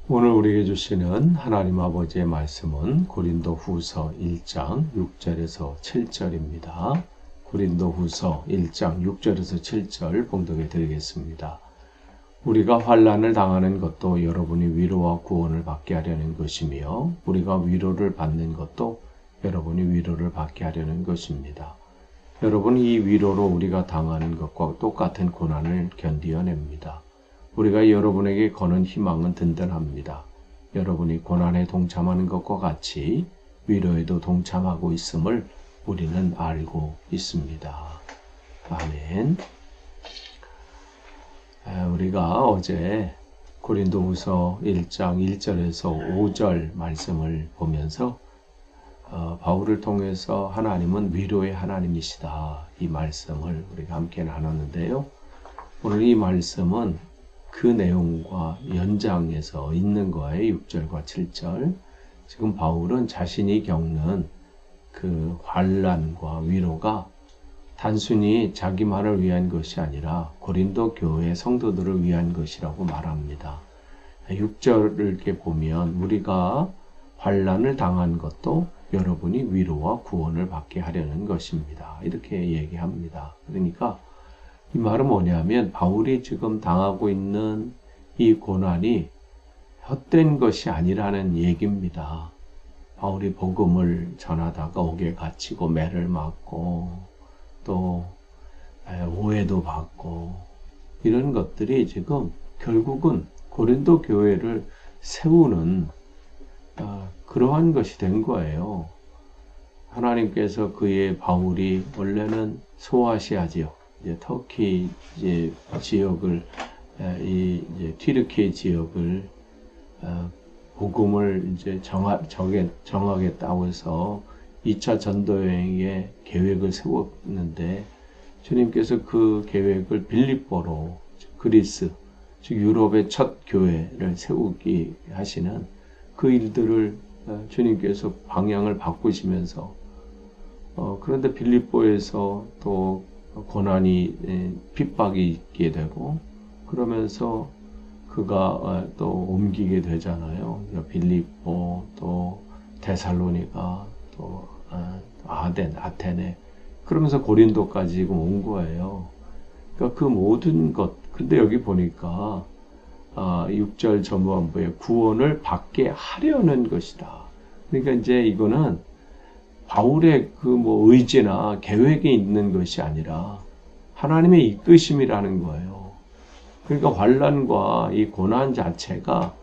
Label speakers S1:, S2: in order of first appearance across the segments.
S1: 오늘 우리에게 주시는 하나님 아버지의 말씀은 고린도후서 1장 6절에서 7절입니다. 고린도후서 1장 6절에서 7절 봉독해 드리겠습니다. 우리가 환난을 당하는 것도 여러분이 위로와 구원을 받게 하려는 것이며 우리가 위로를 받는 것도 여러분이 위로를 받게 하려는 것입니다. 여러분이 이 위로로 우리가 당하는 것과 똑같은 고난을 견디어냅니다. 우리가 여러분에게 거는 희망은 든든합니다. 여러분이 고난에 동참하는 것과 같이 위로에도 동참하고 있음을 우리는 알고 있습니다. 아멘. 우리가 어제 고린도후서 1장 1절에서 5절 말씀을 보면서 바울을 통해서 하나님은 위로의 하나님이시다. 이 말씀을 우리가 함께 나눴는데요. 오늘 이 말씀은 그 내용과 연장해서 있는 거예요. 6절과 7절. 지금 바울은 자신이 겪는 그 환난과 위로가 단순히 자기만을 위한 것이 아니라 고린도 교회 성도들을 위한 것이라고 말합니다. 6절을 이렇게 보면 우리가 환난을 당한 것도 여러분이 위로와 구원을 받게 하려는 것입니다. 이렇게 얘기합니다. 그러니까 이 말은 뭐냐면 바울이 지금 당하고 있는 이 고난이 헛된 것이 아니라는 얘기입니다. 바울이 복음을 전하다가 옥에 갇히고 매를 맞고 또 오해도 받고 이런 것들이 지금 결국은 고린도 교회를 세우는 그러한 것이 된 거예요. 하나님께서 그의 바울이 원래는 소아시아 지역 터키 지역을 이제 튀르키예 지역을 복음을 이제 정하겠다고 해서 2차 전도 여행의 계획을 세웠는데 주님께서 그 계획을 빌립보로 그리스 즉 유럽의 첫 교회를 세우기 하시는 그 일들을 주님께서 방향을 바꾸시면서 그런데 빌립보에서 또 고난이 핍박이 있게 되고 그러면서 그가 또 옮기게 되잖아요. 빌립보 또 데살로니가 또 아테네 그러면서 고린도까지 지금 온 거예요. 그러니까 그 모든 것 근데 여기 보니까 6절 전반부에 구원을 받게 하려는 것이다. 그러니까 이제 이거는 바울의 그 의지나 계획이 있는 것이 아니라 하나님의 이끄심이라는 거예요. 그러니까 환난과 이 고난 자체가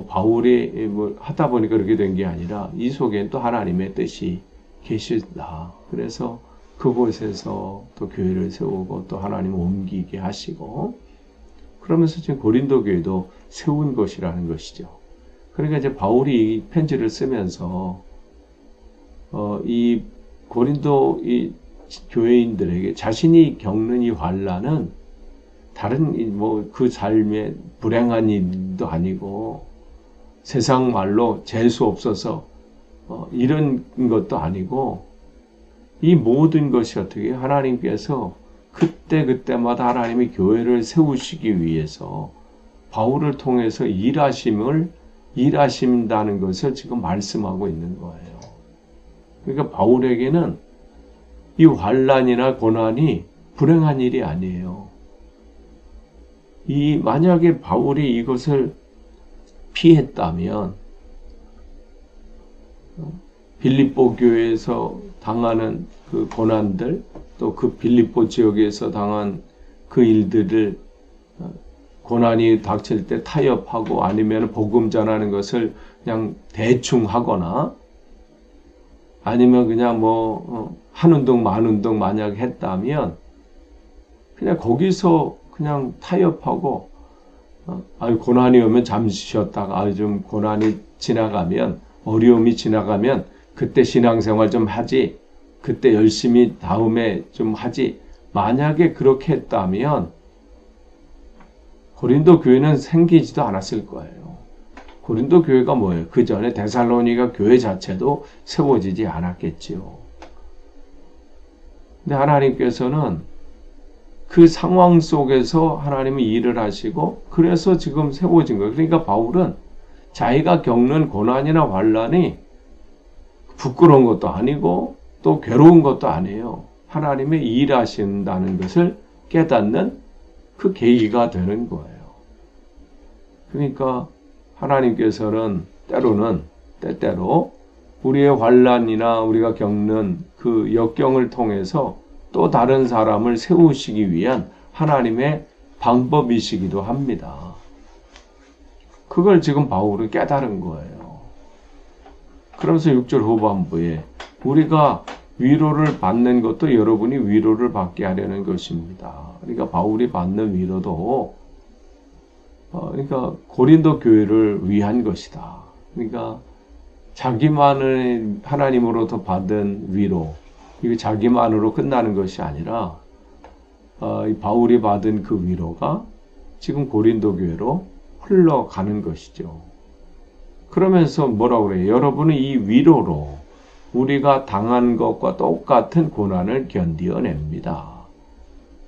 S1: 바울이 하다 보니까 그렇게 된 게 아니라 이 속엔 또 하나님의 뜻이 계시다. 그래서 그곳에서 또 교회를 세우고 또 하나님을 옮기게 하시고 그러면서 지금 고린도 교회도 세운 것이라는 것이죠. 그러니까 이제 바울이 이 편지를 쓰면서 이 고린도 이 교회인들에게 자신이 겪는 이 환난은 다른 그 삶의 불행한 일도 아니고 세상 말로 재수 없어서 이런 것도 아니고 이 모든 것이 어떻게 하나님께서 그때마다 하나님이 교회를 세우시기 위해서 바울을 통해서 일하신다는 것을 지금 말씀하고 있는 거예요. 그러니까 바울에게는 이 환난이나 고난이 불행한 일이 아니에요. 만약에 바울이 이것을 피했다면 빌립보 교회에서 당하는 그 고난들 또 그 빌립보 지역에서 당한 그 일들을 고난이 닥칠 때 타협하고 아니면 복음 전하는 것을 그냥 대충 하거나 아니면 그냥 한 운동 만 운동 만약 했다면 그냥 거기서 그냥 타협하고 고난이 오면 잠시 쉬었다가 좀 고난이 지나가면 어려움이 지나가면 그때 신앙생활 좀 하지 그때 열심히 다음에 좀 하지 만약에 그렇게 했다면 고린도 교회는 생기지도 않았을 거예요. 고린도 교회가 뭐예요? 그 전에 데살로니가 교회 자체도 세워지지 않았겠지요. 근데 하나님께서는 그 상황 속에서 하나님이 일을 하시고 그래서 지금 세워진 거예요. 그러니까 바울은 자기가 겪는 고난이나 환난이 부끄러운 것도 아니고 또 괴로운 것도 아니에요. 하나님의 일하신다는 것을 깨닫는 그 계기가 되는 거예요. 그러니까 하나님께서는 때때로 우리의 환난이나 우리가 겪는 그 역경을 통해서 또 다른 사람을 세우시기 위한 하나님의 방법이시기도 합니다. 그걸 지금 바울은 깨달은 거예요. 그러면서 6절 후반부에 우리가 위로를 받는 것도 여러분이 위로를 받게 하려는 것입니다. 그러니까 바울이 받는 위로도 그러니까 고린도 교회를 위한 것이다. 그러니까 자기만의 하나님으로부터 받은 위로, 이게 자기만으로 끝나는 것이 아니라 바울이 받은 그 위로가 지금 고린도 교회로 흘러가는 것이죠. 그러면서 뭐라고 그래요? 여러분은 이 위로로 우리가 당한 것과 똑같은 고난을 견디어냅니다.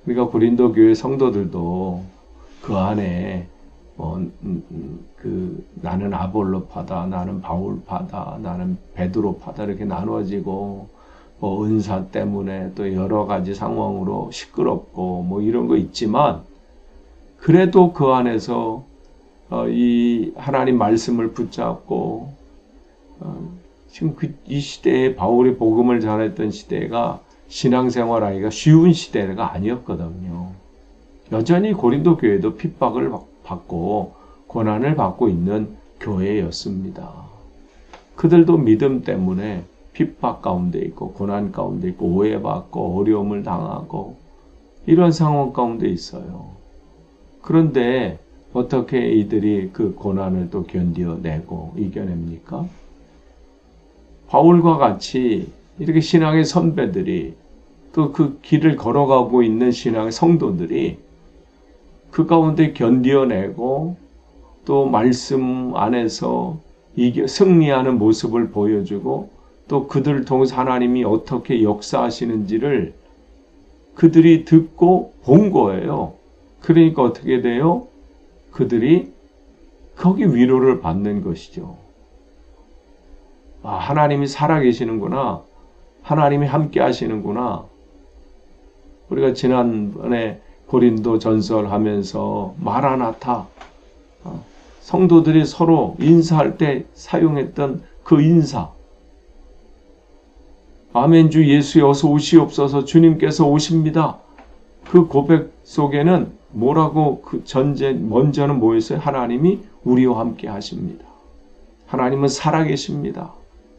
S1: 그러니까 고린도 교회 성도들도 그 안에 나는 아볼로파다, 나는 바울파다, 나는 베드로파다 이렇게 나눠지고 은사 때문에 또 여러 가지 상황으로 시끄럽고 이런 거 있지만 그래도 그 안에서 이 하나님 말씀을 붙잡고 지금 이 시대에 바울이 복음을 전했던 시대가 신앙생활하기가 쉬운 시대가 아니었거든요. 여전히 고린도 교회도 핍박을 받고 고난을 받고 있는 교회였습니다. 그들도 믿음 때문에 핍박 가운데 있고 고난 가운데 있고 오해받고 어려움을 당하고 이런 상황 가운데 있어요. 그런데 어떻게 이들이 그 고난을 또 견뎌내고 이겨냅니까? 바울과 같이 이렇게 신앙의 선배들이 또 그 길을 걸어가고 있는 신앙의 성도들이 그 가운데 견뎌내고 또 말씀 안에서 승리하는 모습을 보여주고 또 그들을 통해서 하나님이 어떻게 역사하시는지를 그들이 듣고 본 거예요. 그러니까 어떻게 돼요? 그들이 거기 위로를 받는 것이죠. 아, 하나님이 살아계시는구나. 하나님이 함께 하시는구나. 우리가 지난번에 고린도 전설하면서 마라나타, 성도들이 서로 인사할 때 사용했던 그 인사. 아멘 주 예수여 어서 오시옵소서 주님께서 오십니다. 그 고백 속에는 뭐라고 먼저는 뭐였어요? 하나님이 우리와 함께 하십니다. 하나님은 살아계십니다.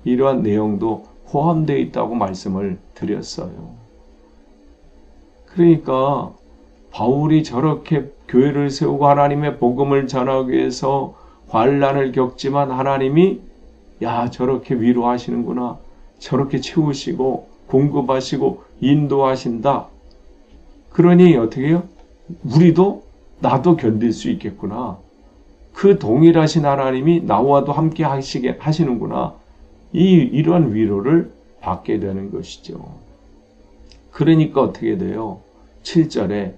S1: 이러한 내용도 포함되어 있다고 말씀을 드렸어요. 그러니까 바울이 저렇게 교회를 세우고 하나님의 복음을 전하기 위해서 환난을 겪지만 하나님이 저렇게 위로하시는구나. 저렇게 채우시고 공급하시고 인도하신다. 그러니 어떻게 해요? 나도 견딜 수 있겠구나. 그 동일하신 하나님이 나와도 함께 하시는구나. 이런 위로를 받게 되는 것이죠. 그러니까 어떻게 돼요? 7절에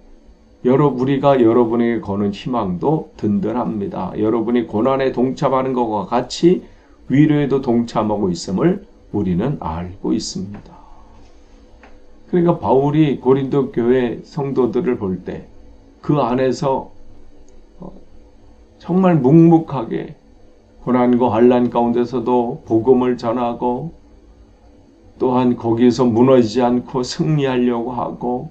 S1: 우리가 여러분에게 거는 희망도 든든합니다. 여러분이 고난에 동참하는 것과 같이 위로에도 동참하고 있음을 우리는 알고 있습니다. 그러니까 바울이 고린도 교회 성도들을 볼 때 그 안에서 정말 묵묵하게 고난과 환난 가운데서도 복음을 전하고 또한 거기에서 무너지지 않고 승리하려고 하고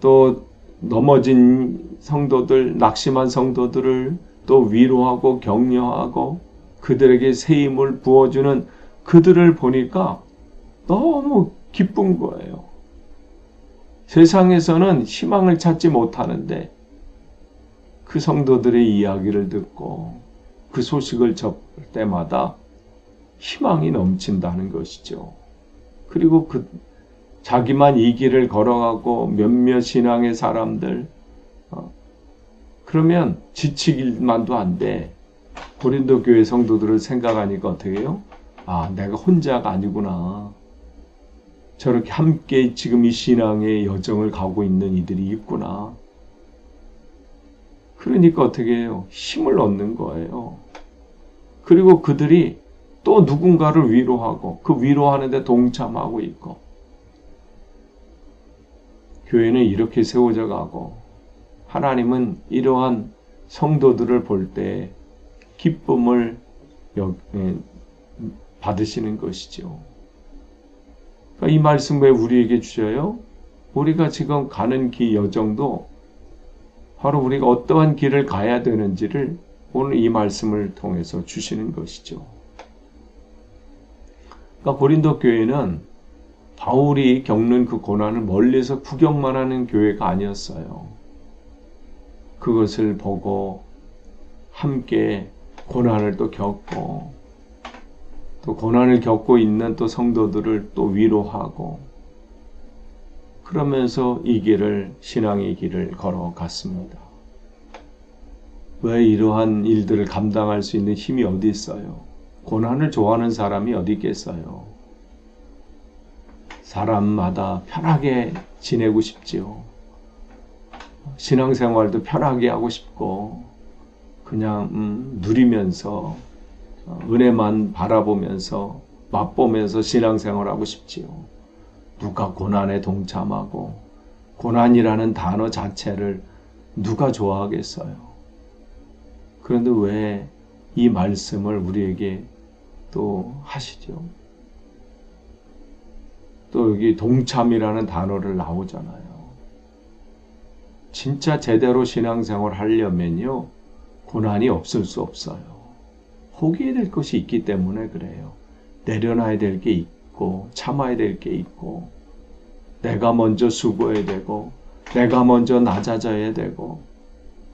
S1: 또 넘어진 성도들, 낙심한 성도들을 또 위로하고 격려하고 그들에게 새 힘을 부어주는 그들을 보니까 너무 기쁜 거예요. 세상에서는 희망을 찾지 못하는데 그 성도들의 이야기를 듣고 그 소식을 접할 때마다 희망이 넘친다는 것이죠. 그리고 자기만 이 길을 걸어가고 몇몇 신앙의 사람들 그러면 지치기만도 한데 고린도 교회 성도들을 생각하니까 어떻게 해요? 내가 혼자가 아니구나. 저렇게 함께 지금 이 신앙의 여정을 가고 있는 이들이 있구나. 그러니까 어떻게 해요? 힘을 얻는 거예요. 그리고 그들이 또 누군가를 위로하고 그 위로하는데 동참하고 있고, 교회는 이렇게 세워져 가고 하나님은 이러한 성도들을 볼 때 기쁨을 받으시는 것이죠. 그러니까 이 말씀 왜 우리에게 주셔요? 우리가 지금 가는 길 여정도 바로 우리가 어떠한 길을 가야 되는지를 오늘 이 말씀을 통해서 주시는 것이죠. 그러니까 고린도 교회는 바울이 겪는 그 고난을 멀리서 구경만 하는 교회가 아니었어요. 그것을 보고 함께 고난을 또 겪고, 또 고난을 겪고 있는 또 성도들을 또 위로하고, 그러면서 이 길을, 신앙의 길을 걸어갔습니다. 왜 이러한 일들을 감당할 수 있는 힘이 어디 있어요? 고난을 좋아하는 사람이 어디 있겠어요? 사람마다 편하게 지내고 싶지요. 신앙생활도 편하게 하고 싶고, 그냥 누리면서 은혜만 바라보면서 맛보면서 신앙생활하고 싶지요. 누가 고난에 동참하고 고난이라는 단어 자체를 누가 좋아하겠어요? 그런데 왜 이 말씀을 우리에게 또 하시죠? 또 여기 동참이라는 단어를 나오잖아요. 진짜 제대로 신앙생활 하려면요, 고난이 없을 수 없어요. 포기해야 될 것이 있기 때문에 그래요. 내려놔야 될 게 있고, 참아야 될 게 있고, 내가 먼저 수고해야 되고, 내가 먼저 낮아져야 되고,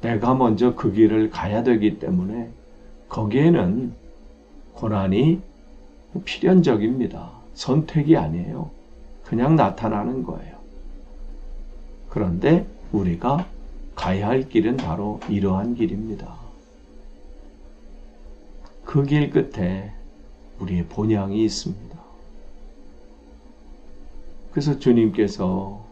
S1: 내가 먼저 그 길을 가야 되기 때문에 거기에는 고난이 필연적입니다. 선택이 아니에요. 그냥 나타나는 거예요. 그런데 우리가 가야 할 길은 바로 이러한 길입니다. 그 길 끝에 우리의 본향이 있습니다. 그래서 주님께서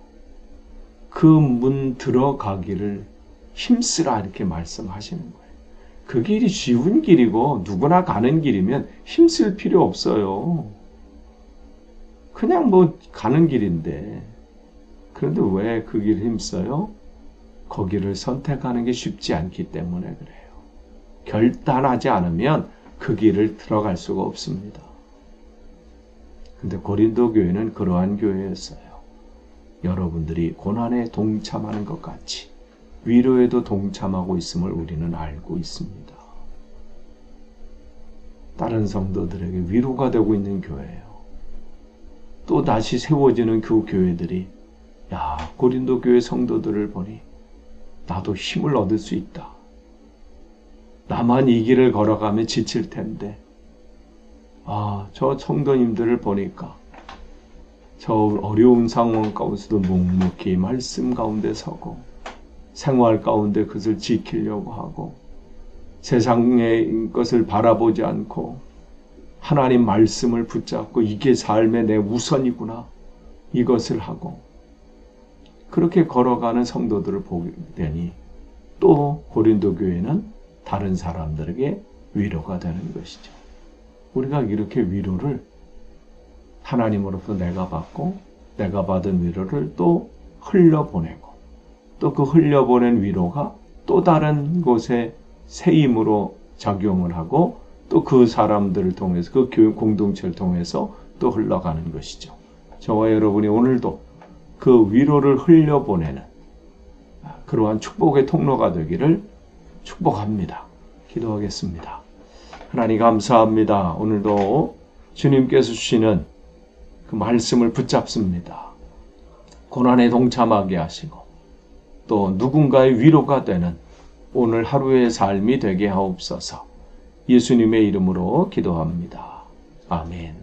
S1: 그 문 들어가기를 힘쓰라 이렇게 말씀하시는 거예요. 그 길이 쉬운 길이고 누구나 가는 길이면 힘쓸 필요 없어요. 그냥 뭐 가는 길인데, 그런데 왜 그 길을 힘써요? 거기를 선택하는 게 쉽지 않기 때문에 그래요. 결단하지 않으면 그 길을 들어갈 수가 없습니다. 근데 고린도 교회는 그러한 교회였어요. 여러분들이 고난에 동참하는 것 같이 위로에도 동참하고 있음을 우리는 알고 있습니다. 다른 성도들에게 위로가 되고 있는 교회예요. 또 다시 세워지는 그 교회들이, 야, 고린도 교회 성도들을 보니 나도 힘을 얻을 수 있다. 나만 이 길을 걸어가면 지칠 텐데, 저 성도님들을 보니까 저 어려운 상황 가운데서도 묵묵히 말씀 가운데 서고 생활 가운데 그것을 지키려고 하고 세상의 것을 바라보지 않고 하나님 말씀을 붙잡고 이게 삶의 내 우선이구나 이것을 하고 그렇게 걸어가는 성도들을 보게 되니 또 고린도 교회는 다른 사람들에게 위로가 되는 것이죠. 우리가 이렇게 위로를 하나님으로부터 내가 받고 내가 받은 위로를 또 흘려보내고 또 그 흘려보낸 위로가 또 다른 곳에 새 힘으로 작용을 하고 또 그 사람들을 통해서 그 교육 공동체를 통해서 또 흘러가는 것이죠. 저와 여러분이 오늘도 그 위로를 흘려보내는 그러한 축복의 통로가 되기를 축복합니다. 기도하겠습니다. 하나님 감사합니다. 오늘도 주님께서 주시는 그 말씀을 붙잡습니다. 고난에 동참하게 하시고 또 누군가의 위로가 되는 오늘 하루의 삶이 되게 하옵소서. 예수님의 이름으로 기도합니다. 아멘.